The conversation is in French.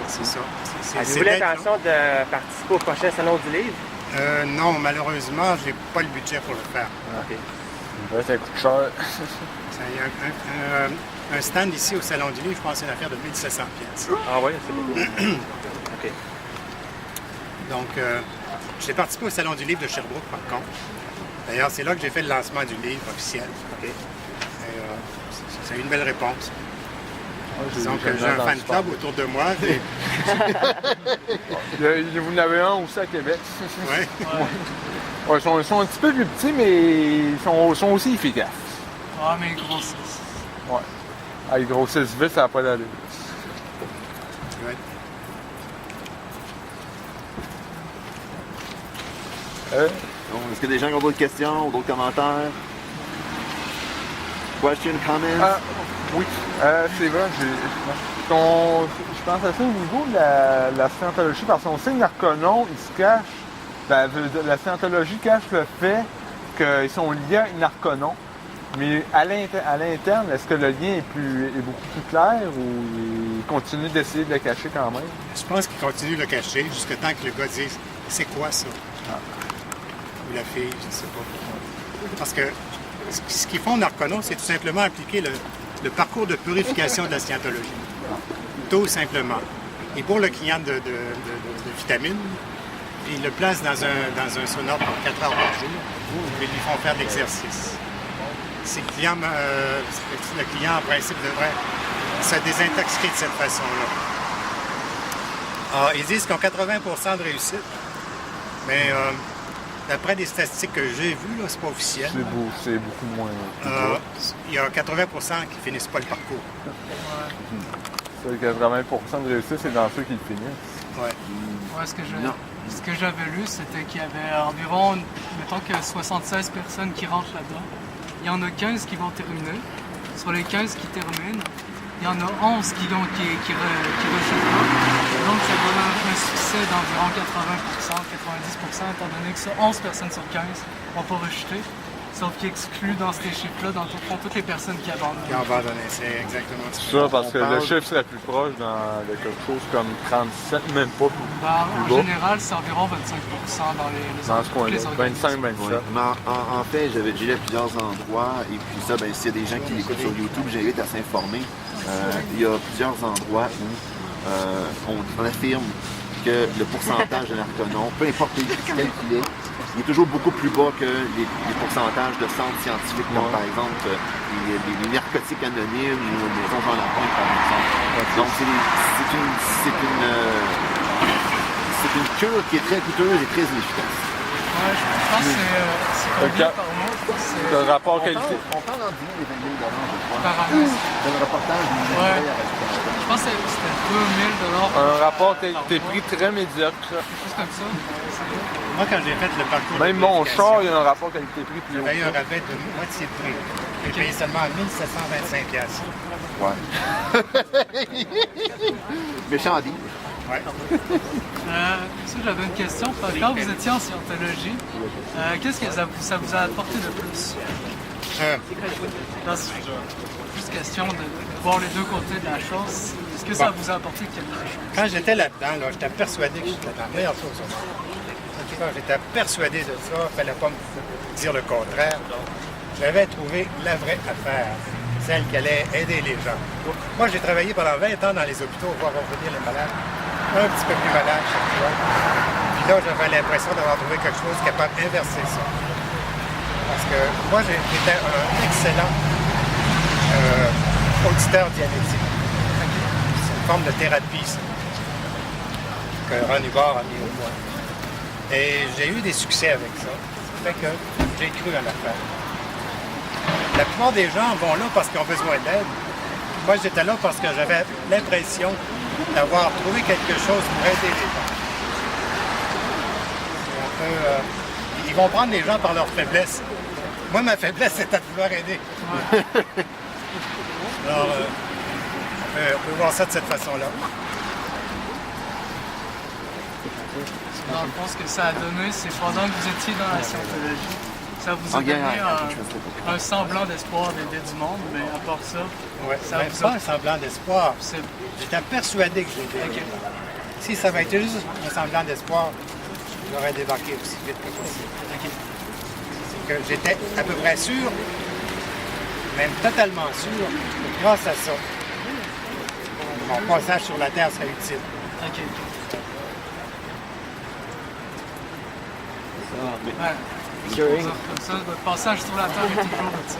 C'est ça. Avez-vous l'intention de participer au prochain Salon du Livre? Non, malheureusement, j'ai pas le budget pour le faire. OK. Ça coûte cher. Il y a un stand ici au Salon du Livre, je pense que c'est une affaire de 1700 pièces. Ah oui, c'est beaucoup. OK. Donc, j'ai participé au Salon du Livre de Sherbrooke, par contre. D'ailleurs, c'est là que j'ai fait le lancement du livre officiel. OK. Et, ça a eu une belle réponse. Disons que j'ai un fan club autour de moi. Et... Vous en avez un aussi à Québec. Oui. Ouais, ils sont un petit peu plus petits, mais ils sont aussi efficaces. Ah, mais ils grossissent. Ouais. Ah, ils grossissent vite, ça n'a pas d'allure. Ouais. Donc, est-ce qu'il y a des gens qui ont d'autres questions ou d'autres commentaires? Question, comments? Oui, c'est vrai. Je pense à ça au niveau de la scientologie, parce qu'on sait que Narconon, il se cache. La scientologie cache le fait qu'ils sont liés à Narconon. Mais à l'interne, est-ce que le lien est beaucoup plus clair ou il continue d'essayer de le cacher quand même? Je pense qu'il continue de le cacher jusqu'à temps que le gars dise c'est quoi ça? Ou la fille, je ne sais pas. Parce que ce qu'ils font en Narconon, c'est tout simplement appliquer le parcours de purification de la scientologie. Tout simplement. Et pour le client de vitamines, ils le placent dans un sauna pour 4 heures par jour et ils lui font faire de l'exercice. Le client, en principe, devrait se désintoxiquer de cette façon-là. Ils disent qu'ils ont 80% de réussite, mais d'après des statistiques que j'ai vues, c'est pas officiel. C'est beaucoup moins. Il y a 80% qui finissent pas le parcours. Ouais. 80% de réussite, c'est dans ceux qui le finissent. Ouais. Ouais, ce que j'avais lu, c'était qu'il y avait environ, mettons que 76 personnes qui rentrent là-dedans. Il y en a 15 qui vont terminer. Sur les 15 qui terminent, il y en a 11 qui rechutent pas. Donc ça donne un succès d'environ 80%, 90%, étant donné que 11 personnes sur 15 ne vont pas rechuter. Sauf qu'ils excluent dans ces chiffres-là, dans tout fond, toutes les personnes qui abandonnent. Qui abandonnent, c'est exactement ça. Ça, parce que le chiffre serait plus proche de quelque chose comme 37, même pas plus, En général, c'est environ 25% dans les dans ce coin-là, 25-27. Ouais. Mais en fait, j'ai lu à plusieurs endroits, et puis ça, s'il y a des gens qui l'écoutent sur YouTube, j'invite à s'informer. Il y a plusieurs endroits où on affirme que le pourcentage de narconon, peu importe quel qu'il est, il est toujours beaucoup plus bas que les pourcentages de centres scientifiques, comme par exemple les narcotiques anonymes ou Maison Jean Lapointe, par exemple. Donc c'est une cure qui est très coûteuse et très inefficace. Ouais, je pense que c'est combien par mois? Le rapport qualité. On parle entre 10 000 et 20 000 je crois. Par année? C'est le reportage du Ouais. ministère à Récupération. Je pense que c'était 2 000 Un rapport qualité-prix très médiocre. quelque chose comme ça. Moi, quand j'ai fait le parcours Même de mon purification, char, il y a un rapport qualité-prix plus haut. j'avais eu un rabais de moitié de prix. J'ai payé seulement 1725 $. Ouais. Méchant dit. Ouais. Ça, j'avais une question. Quand vous étiez en scientologie, qu'est-ce que ça vous a apporté de plus? C'est juste question de voir les deux côtés de la chose. Est-ce que ça vous a apporté quelque chose? Quand j'étais là-dedans, j'étais persuadé que j'étais la meilleure chose au monde. J'étais persuadé de ça, il ne fallait pas me dire le contraire. Donc, j'avais trouvé la vraie affaire, celle qui allait aider les gens. Moi, j'ai travaillé pendant 20 ans dans les hôpitaux, voir revenir les malades, un petit peu plus malades chaque fois. Puis là, j'avais l'impression d'avoir trouvé quelque chose capable d'inverser ça. Parce que moi, j'étais un excellent auditeur dianétique. C'est une forme de thérapie, ça, que Ron Hubbard a mis au point. Et j'ai eu des succès avec ça. Ça fait que j'ai cru en l'affaire. La plupart des gens vont là parce qu'ils ont besoin d'aide. Moi, j'étais là parce que j'avais l'impression d'avoir trouvé quelque chose pour aider les gens. C'est un peu, ils vont prendre les gens par leur faiblesse. Moi, ma faiblesse, c'est à vouloir aider. Alors, on peut voir ça de cette façon-là. Dans le fond, ce que ça a donné, c'est pendant que vous étiez dans la scientologie, Ça vous a Oh, yeah, donné I can translate it. un semblant d'espoir d'aider du monde, mais à part ça, Ouais, ça ben, vous pas a... un semblant d'espoir. c'est- J'étais persuadé que je l'ai Ok. Si ça avait été juste un semblant d'espoir, j'aurais débarqué aussi vite que possible. Ok. C'est que j'étais à peu près sûr, même totalement sûr, que grâce à ça, mon passage sur la Terre serait utile. Ok. Ça, Ouais. Curing. Comme ça, votre passage sur la Terre est toujours utile.